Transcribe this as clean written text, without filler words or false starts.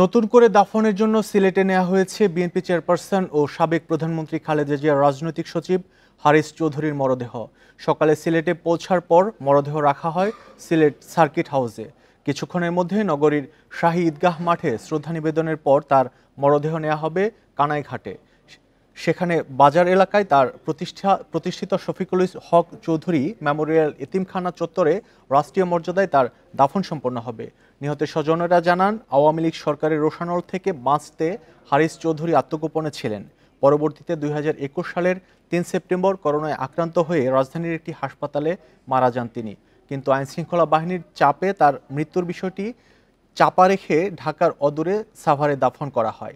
নতুন করে দাফনের জন্য সিলেটে নেওয়া হয়েছে বিএনপি চেয়ারপারসন ও সাবেক প্রধানমন্ত্রী খালেদা জিয়ার রাজনৈতিক সচিব হারিস চৌধুরীর মরদেহ। সকালে সিলেটে পৌঁছার পর মরদেহ রাখা হয় সিলেট সার্কিট হাউসে। কিছুক্ষণের মধ্যে নগরীর শাহী ঈদগাহ মাঠে শ্রদ্ধা নিবেদনের পর তার মরদেহ নেওয়া হবে কানাইঘাটে। সেখানে বাজার এলাকায় তার প্রতিষ্ঠিত শফিকুল হক চৌধুরী মেমোরিয়াল এতিমখানা চত্বরে রাষ্ট্রীয় মর্যাদায় তার দাফন সম্পন্ন হবে। নিহতের স্বজনেরা জানান, আওয়ামী লীগ সরকারের রোষানল থেকে বাঁচতে হারিস চৌধুরী আত্মগোপনে ছিলেন। পরবর্তীতে 2021 সালের 3 সেপ্টেম্বর করোনায় আক্রান্ত হয়ে রাজধানীর একটি হাসপাতালে মারা যান তিনি। কিন্তু আইনশৃঙ্খলা বাহিনীর চাপে তার মৃত্যুর বিষয়টি চাপা রেখে ঢাকার অদূরে সাভারে দাফন করা হয়।